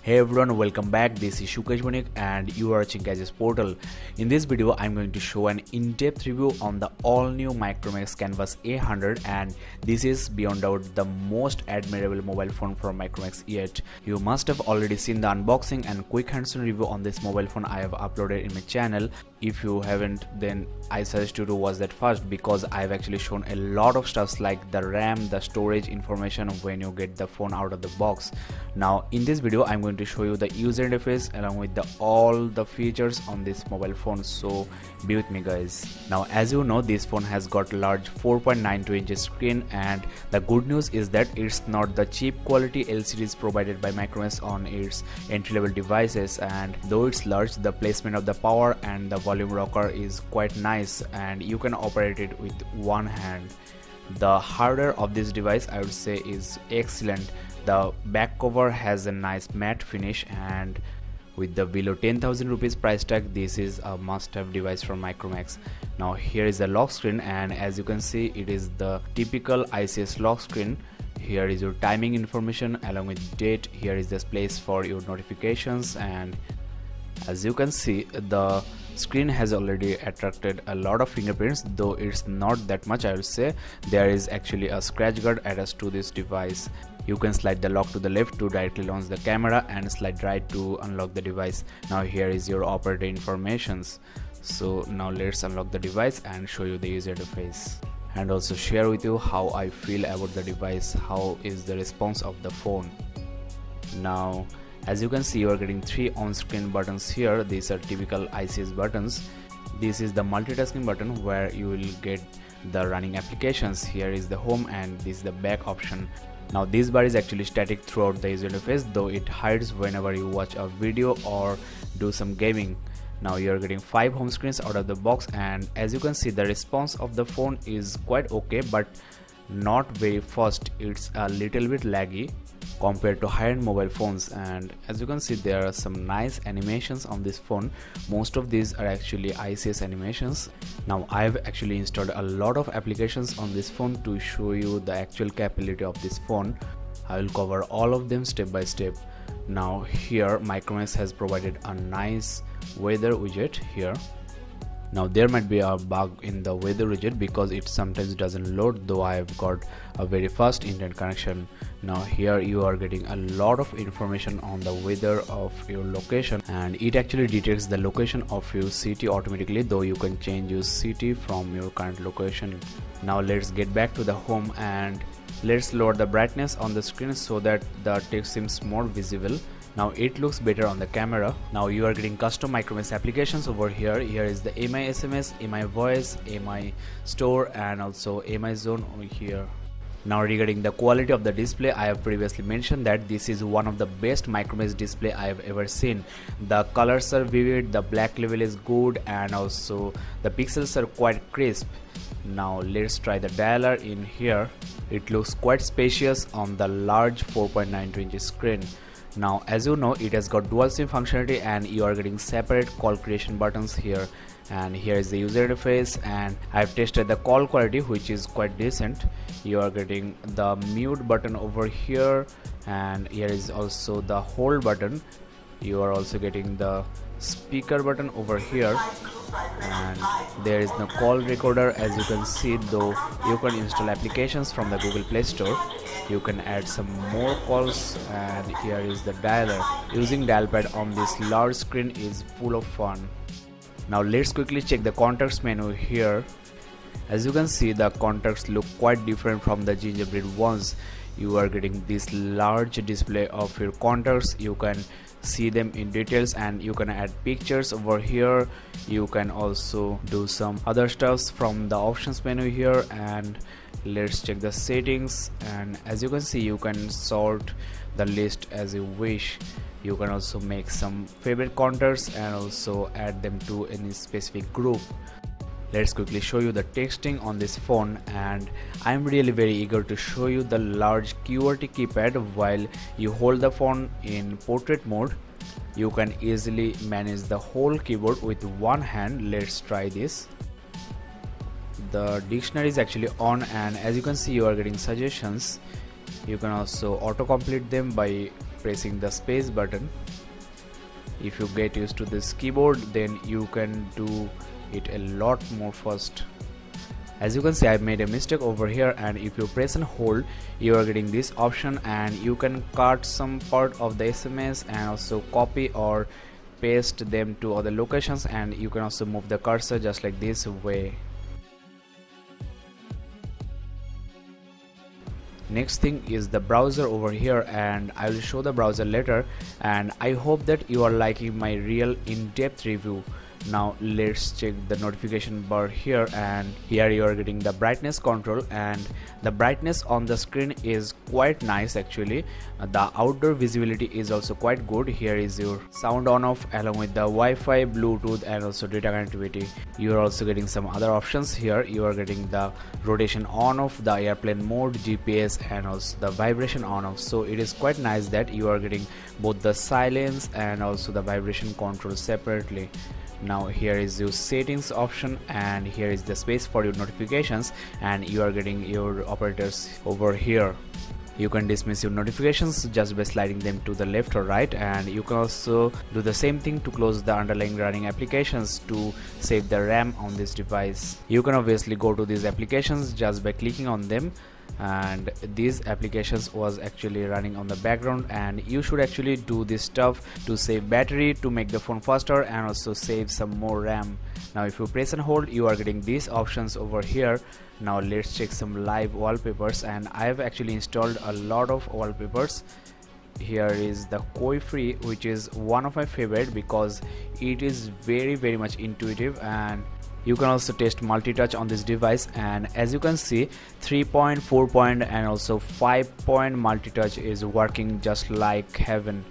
Hey everyone, welcome back. This is Shukeshmanik and you are watching Gadgets Portal. In this video, I'm going to show an in-depth review on the all-new Micromax A100, and this is beyond doubt the most admirable mobile phone from Micromax yet. You must have already seen the unboxing and quick hands-on review on this mobile phone I have uploaded in my channel. If you haven't, then I suggest you to watch that first, because I've actually shown a lot of stuff like the RAM, the storage information when you get the phone out of the box. Now in this video, I'm going to show you the user interface along with all the features on this mobile phone, so be with me guys. Now as you know, this phone has got large 4.92 inch screen, and the good news is that it's not the cheap quality LCDs provided by Micromax on its entry-level devices, and though it's large, the placement of the power and the volume rocker is quite nice and you can operate it with one hand. The hardware of this device, I would say, is excellent. The back cover has a nice matte finish, and with the below 10,000 rupees price tag, this is a must-have device from Micromax. Now here is the lock screen, and as you can see, it is the typical ICS lock screen. Here is your timing information along with date. Here is the place for your notifications, and as you can see, the screen has already attracted a lot of fingerprints, though it's not that much. I will say there is actually a scratch guard attached to this device. You can slide the lock to the left to directly launch the camera and slide right to unlock the device. Now here is your operator informations. So now let's unlock the device and show you the user interface, and also share with you how I feel about the device, how is the response of the phone. Now as you can see, you are getting 3 on-screen buttons here. These are typical ICS buttons. This is the multitasking button where you will get the running applications. Here is the home, and this is the back option. Now this bar is actually static throughout the user interface, though it hides whenever you watch a video or do some gaming. Now you are getting 5 home screens out of the box, and as you can see, the response of the phone is quite okay, but not very fast. It's a little bit laggy compared to high-end mobile phones, and as you can see, there are some nice animations on this phone. Most of these are actually ICS animations. Now I've actually installed a lot of applications on this phone to show you the actual capability of this phone. I will cover all of them step by step. Now here Micromax has provided a nice weather widget here. Now there might be a bug in the weather widget because it sometimes doesn't load, though I have got a very fast internet connection. Now here you are getting a lot of information on the weather of your location, and it actually detects the location of your city automatically, though you can change your city from your current location. Now let's get back to the home, and let's lower the brightness on the screen so that the text seems more visible. Now it looks better on the camera. Now you are getting custom Micromax applications over here. Here is the MI SMS, MI Voice, MI Store, and also MI Zone over here. Now regarding the quality of the display, I have previously mentioned that this is one of the best Micromax display I have ever seen. The colors are vivid, the black level is good, and also the pixels are quite crisp. Now let's try the dialer in here. It looks quite spacious on the large 4.92 inch screen. Now as you know, it has got dual SIM functionality, and you are getting separate call creation buttons here. And here is the user interface, and I've tested the call quality, which is quite decent. You are getting the mute button over here, and here is also the hold button. You are also getting the speaker button over here, and there is no call recorder. As you can see, though you can install applications from the Google Play Store, you can add some more calls. And here is the dialer. Using dial pad on this large screen is full of fun. Now let's quickly check the contacts menu here. As you can see, the contacts look quite different from the gingerbread ones. You are getting this large display of your contacts. You can see them in details, and you can add pictures over here. You can also do some other stuffs from the options menu here. And let's check the settings, and as you can see, you can sort the list as you wish. You can also make some favorite contacts and also add them to any specific group. Let's quickly show you the texting on this phone, and I'm really very eager to show you the large QWERTY keypad. While you hold the phone in portrait mode, you can easily manage the whole keyboard with one hand. Let's try this. The dictionary is actually on, and as you can see, you are getting suggestions. You can also autocomplete them by pressing the space button. If you get used to this keyboard, then you can do it a lot more fast. As you can see, I made a mistake over here, and if you press and hold, you are getting this option, and you can cut some part of the SMS and also copy or paste them to other locations, and you can also move the cursor just like this way. Next thing is the browser over here, and I will show the browser later, and I hope that you are liking my real in-depth review. Now let's check the notification bar here, and here you are getting the brightness control, and the brightness on the screen is quite nice actually. The outdoor visibility is also quite good. Here is your sound on off along with the Wi-Fi, Bluetooth and also data connectivity. You are also getting some other options here. You are getting the rotation on off, the airplane mode, GPS and also the vibration on off. So it is quite nice that you are getting both the silence and also the vibration control separately. Now here is your settings option, and here is the space for your notifications, and you are getting your operators over here. You can dismiss your notifications just by sliding them to the left or right, and you can also do the same thing to close the underlying running applications to save the RAM on this device. You can obviously go to these applications just by clicking on them, and these applications was actually running on the background, and you should actually do this stuff to save battery, to make the phone faster and also save some more RAM. Now if you press and hold, you are getting these options over here. Now let's check some live wallpapers, and I have actually installed a lot of wallpapers. Here is the Koi Free, which is one of my favorite because it is very much intuitive, and you can also test multi-touch on this device, and as you can see 3-point, 4-point and also 5-point multi-touch is working just like heaven.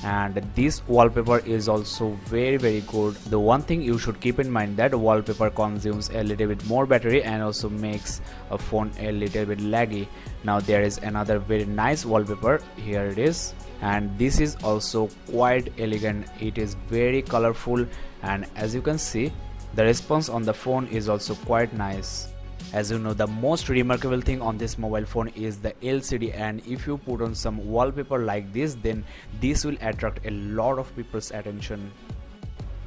And this wallpaper is also very good. The one thing you should keep in mind that wallpaper consumes a little bit more battery and also makes a phone a little bit laggy. Now there is another very nice wallpaper. Here it is, and this is also quite elegant. It is very colorful, and as you can see the response on the phone is also quite nice. As you know, the most remarkable thing on this mobile phone is the LCD, and if you put on some wallpaper like this, then this will attract a lot of people's attention.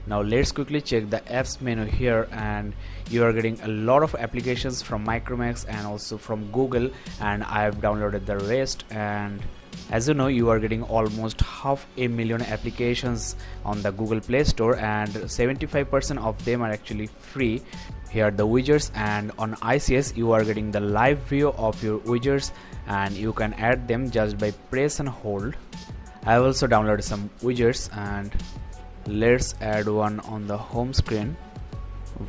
Now let's quickly check the apps menu here, and you are getting a lot of applications from Micromax and also from Google, and I have downloaded the rest. And as you know, you are getting almost 500,000 applications on the Google Play Store, and 75% of them are actually free. Here are the widgets, and on ICS you are getting the live view of your widgets, and you can add them just by press and hold. I have also downloaded some widgets, and let's add one on the home screen.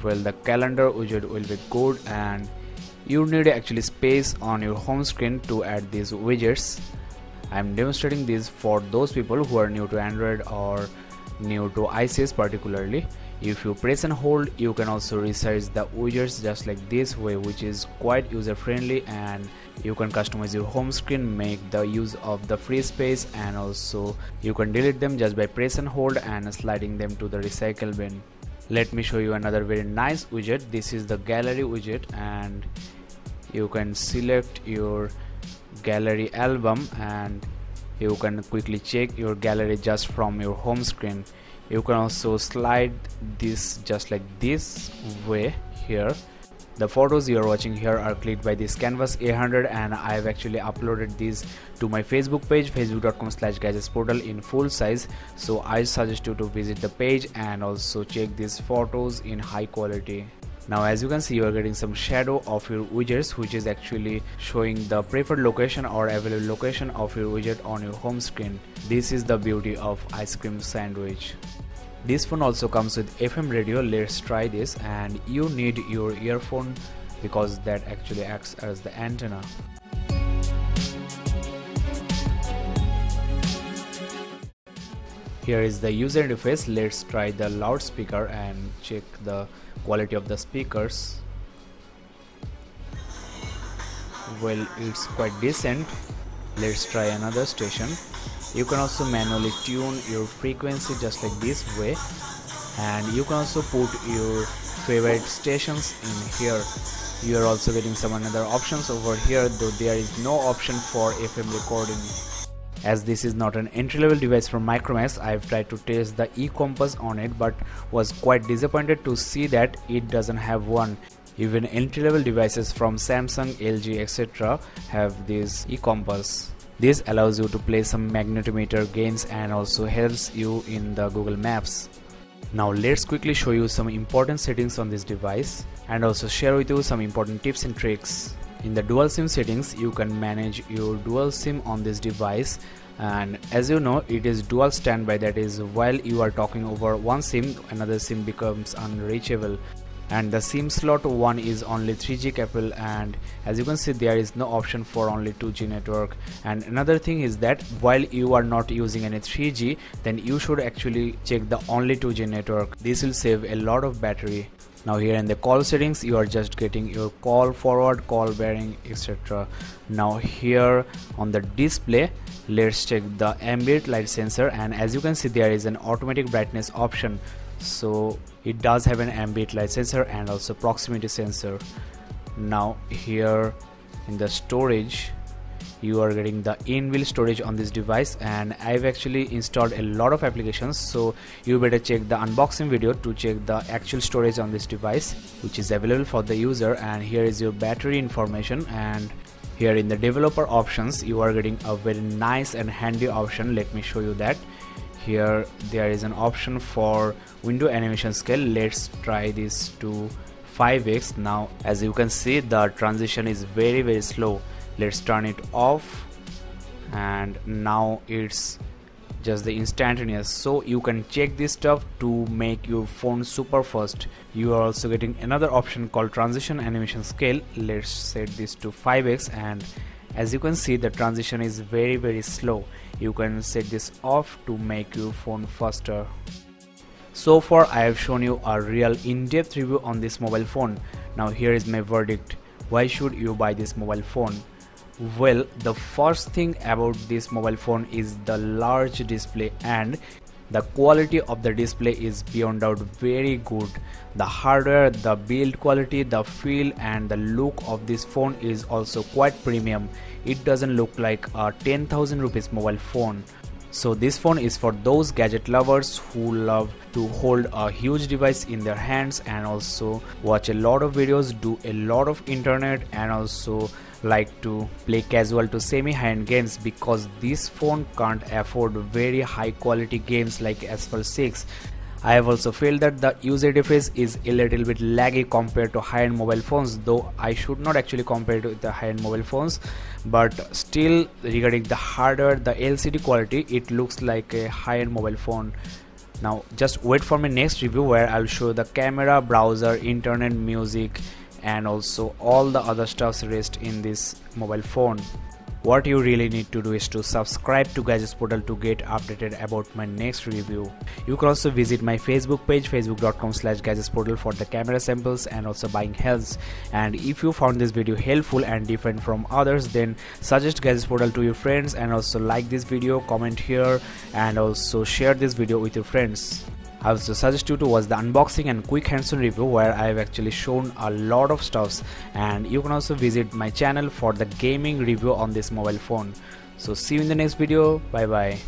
Well, the calendar widget will be good, and you need actually space on your home screen to add these widgets. I'm demonstrating this for those people who are new to Android or new to ICS particularly. If you press and hold, you can also resize the widgets just like this way, which is quite user friendly, and you can customize your home screen, make the use of the free space, and also you can delete them just by press and hold and sliding them to the recycle bin. Let me show you another very nice widget. This is the gallery widget, and you can select your gallery album and you can quickly check your gallery just from your home screen. You can also slide this just like this way here. The photos you are watching here are clicked by this Canvas A100, and I have actually uploaded these to my Facebook page, facebook.com/gadgetsportal in full size. So I suggest you to visit the page and also check these photos in high quality. Now as you can see, you are getting some shadow of your widgets, which is actually showing the preferred location or available location of your widget on your home screen. This is the beauty of ice cream sandwich. This phone also comes with FM radio. Let's try this, and you need your earphone because that actually acts as the antenna. Here is the user interface. Let's try the loudspeaker and check the quality of the speakers. Well, it's quite decent. Let's try another station. You can also manually tune your frequency just like this way, and you can also put your favorite stations in here. You are also getting some other options over here, though there is no option for FM recording. As this is not an entry-level device from Micromax, I've tried to test the e-compass on it but was quite disappointed to see that it doesn't have one. Even entry-level devices from Samsung, LG, etc. have this e-compass. This allows you to play some magnetometer games and also helps you in the Google Maps. Now let's quickly show you some important settings on this device and also share with you some important tips and tricks. In the dual SIM settings, you can manage your dual SIM on this device, and as you know, it is dual standby, that is while you are talking over one SIM, another SIM becomes unreachable. And the SIM slot 1 is only 3G capable, and as you can see there is no option for only 2G network. And another thing is that while you are not using any 3G, then you should actually check the only 2G network. This will save a lot of battery. Now here in the call settings, you are just getting your call forward, call bearing, etc. Now here on the display, let's check the ambient light sensor, and as you can see there is an automatic brightness option. So it does have an ambient light sensor and also proximity sensor. Now here in the storage, you are getting the in-wheel storage on this device, and I've actually installed a lot of applications, so you better check the unboxing video to check the actual storage on this device, which is available for the user. And here is your battery information, and here in the developer options you are getting a very nice and handy option. Let me show you that. Here there is an option for window animation scale. Let's try this to 5x. Now as you can see, the transition is very slow. Let's turn it off, and now it's just the instantaneous. So you can check this stuff to make your phone super fast. You are also getting another option called transition animation scale. Let's set this to 5x, and as you can see the transition is very slow. You can set this off to make your phone faster. So far I have shown you a real in-depth review on this mobile phone. Now here is my verdict. Why should you buy this mobile phone? Well, the first thing about this mobile phone is the large display, and the quality of the display is beyond doubt very good. The hardware, the build quality, the feel and the look of this phone is also quite premium. It doesn't look like a 10,000 rupees mobile phone. So this phone is for those gadget lovers who love to hold a huge device in their hands and also watch a lot of videos, do a lot of internet, and also like to play casual to semi high-end games, because this phone can't afford very high quality games like Asphalt 6. I have also felt that the user interface is a little bit laggy compared to high-end mobile phones, though I should not actually compare it with the high-end mobile phones, but still regarding the hardware, the LCD quality, it looks like a high-end mobile phone. Now just wait for my next review where I'll show the camera, browser, internet, music and also all the other stuffs rest in this mobile phone. What you really need to do is to subscribe to Gadgets Portal to get updated about my next review. You can also visit my Facebook page, facebook.com/gadgetsportal, for the camera samples and also buying helps. And if you found this video helpful and different from others, then suggest Gadgets Portal to your friends, and also like this video, comment here and also share this video with your friends. I also suggest you to watch the unboxing and quick hands-on review where I have actually shown a lot of stuffs, and you can also visit my channel for the gaming review on this mobile phone. So see you in the next video. Bye bye.